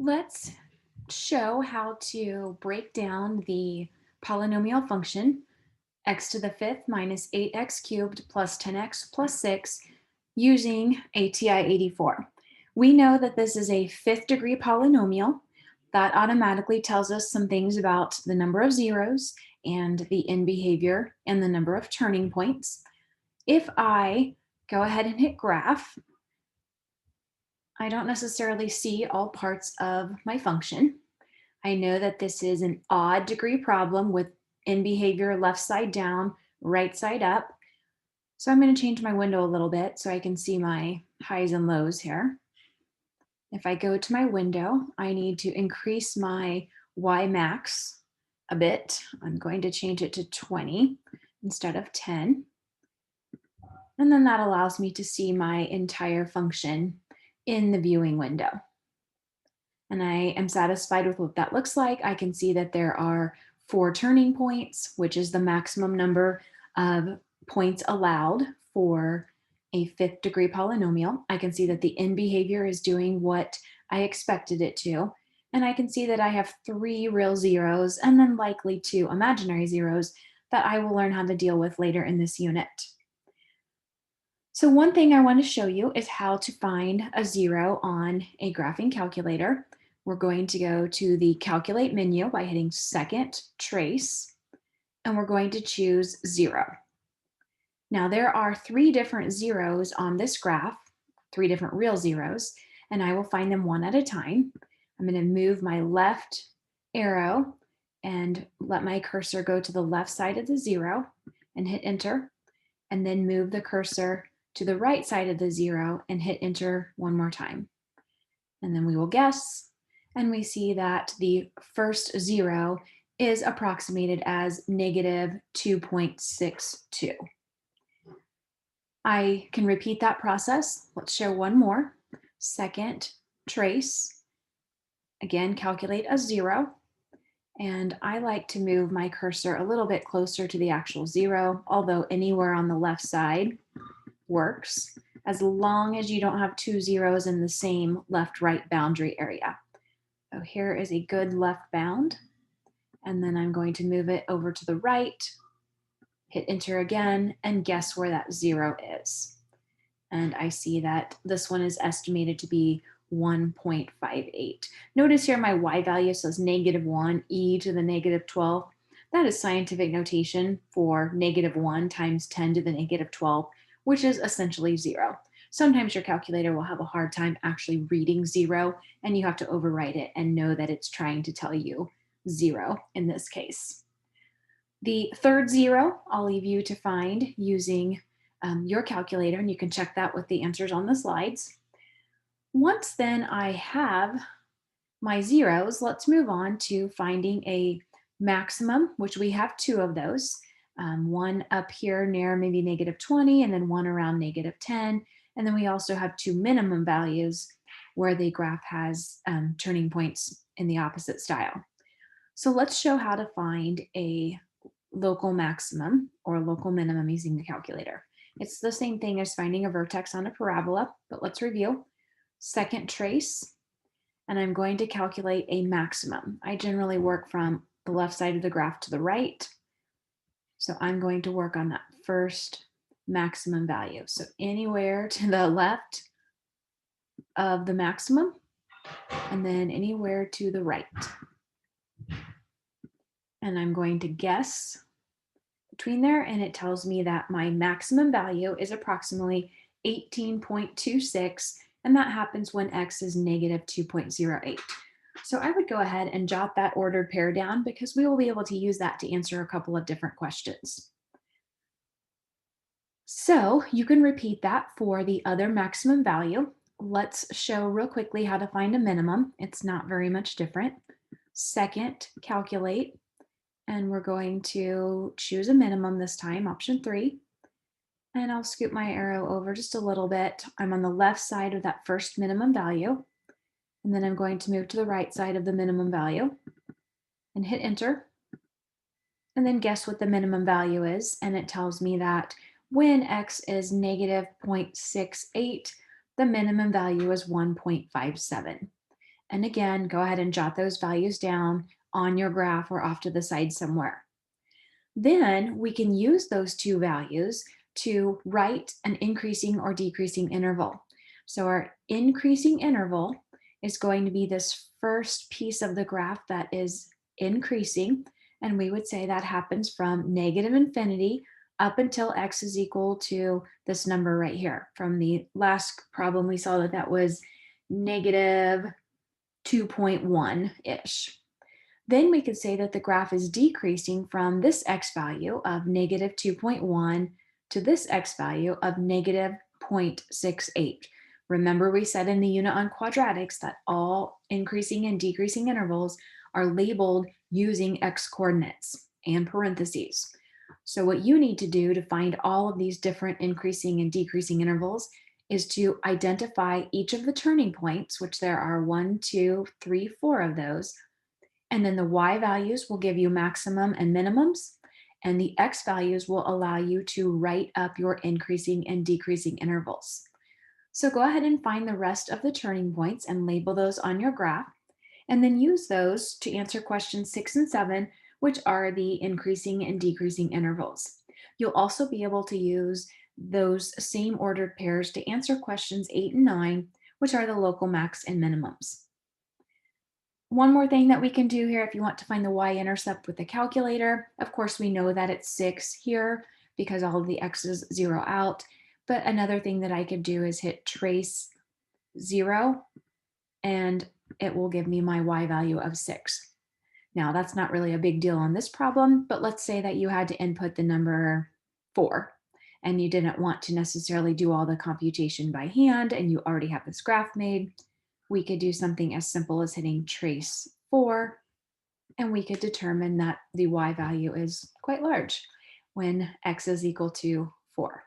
Let's show how to break down the polynomial function x to the fifth minus 8x cubed plus 10x plus 6 using a TI-84. We know that this is a fifth degree polynomial. That automatically tells us some things about the number of zeros and the end behavior and the number of turning points. If I go ahead and hit graph, I don't necessarily see all parts of my function. I know that this is an odd degree problem with end behavior left side down, right side up. So I'm going to change my window a little bit so I can see my highs and lows here. If I go to my window, I need to increase my Y max a bit. I'm going to change it to 20 instead of 10. And then that allows me to see my entire function in the viewing window. And I am satisfied with what that looks like. I can see that there are 4 turning points, which is the maximum number of points allowed for a fifth degree polynomial. I can see that the end behavior is doing what I expected it to. And I can see that I have 3 real zeros and then likely 2 imaginary zeros that I will learn how to deal with later in this unit. So one thing I want to show you is how to find a zero on a graphing calculator. We're going to go to the calculate menu by hitting second trace, and we're going to choose 0. Now there are 3 different zeros on this graph, 3 different real zeros, and I will find them one at a time. I'm going to move my left arrow and let my cursor go to the left side of the 0 and hit enter, and then move the cursor to the right side of the 0 and hit enter one more time. And then we will guess, and we see that the first 0 is approximated as negative 2.62. I can repeat that process. Let's show one more. Second trace, again, calculate a 0. And I like to move my cursor a little bit closer to the actual 0, although anywhere on the left side works, as long as you don't have 2 zeros in the same left-right boundary area. So here is a good left bound, and then I'm going to move it over to the right, hit enter again, and guess where that 0 is. And I see that this one is estimated to be 1.58. Notice here my y value says negative 1 e to the negative 12. That is scientific notation for negative 1 times 10 to the negative 12, which is essentially 0. Sometimes your calculator will have a hard time actually reading 0, and you have to overwrite it and know that it's trying to tell you 0 in this case. The third 0, I'll leave you to find using your calculator, and you can check that with the answers on the slides. Once then I have my zeros, let's move on to finding a maximum, which we have 2 of those. One up here near maybe negative 20, and then one around negative 10. And then we also have 2 minimum values where the graph has turning points in the opposite style. So let's show how to find a local maximum or local minimum using the calculator. It's the same thing as finding a vertex on a parabola, but let's review. Second trace, and I'm going to calculate a maximum. I generally work from the left side of the graph to the right. So I'm going to work on that first maximum value. So anywhere to the left of the maximum, and then anywhere to the right. And I'm going to guess between there, and it tells me that my maximum value is approximately 18.26, and that happens when x is negative 2.08. So I would go ahead and jot that ordered pair down because we will be able to use that to answer a couple of different questions. So you can repeat that for the other maximum value. Let's show real quickly how to find a minimum. It's not very much different. Second, calculate, and we're going to choose a minimum this time, option 3. And I'll scoot my arrow over just a little bit. I'm on the left side of that first minimum value. And then I'm going to move to the right side of the minimum value and hit enter. And then guess what the minimum value is. And it tells me that when x is negative 0.68, the minimum value is 1.57. And again, go ahead and jot those values down on your graph or off to the side somewhere. Then we can use those two values to write an increasing or decreasing interval. So our increasing interval is going to be this first piece of the graph that is increasing. And we would say that happens from negative infinity up until x is equal to this number right here. From the last problem, we saw that that was negative 2.1-ish. Then we could say that the graph is decreasing from this x value of negative 2.1 to this x value of negative 0.68. Remember, we said in the unit on quadratics that all increasing and decreasing intervals are labeled using x coordinates and parentheses. So what you need to do to find all of these different increasing and decreasing intervals is to identify each of the turning points, which there are 1, 2, 3, 4 of those, and then the y values will give you maximum and minimums, and the x values will allow you to write up your increasing and decreasing intervals. So go ahead and find the rest of the turning points and label those on your graph, and then use those to answer questions 6 and 7, which are the increasing and decreasing intervals. You'll also be able to use those same ordered pairs to answer questions 8 and 9, which are the local max and minimums. One more thing that we can do here, if you want to find the y-intercept with the calculator, of course, we know that it's 6 here because all of the x's zero out. But another thing that I could do is hit trace 0, and it will give me my y value of 6. Now, that's not really a big deal on this problem, but let's say that you had to input the number 4 and you didn't want to necessarily do all the computation by hand and you already have this graph made. We could do something as simple as hitting trace 4, and we could determine that the y value is quite large when x is equal to 4.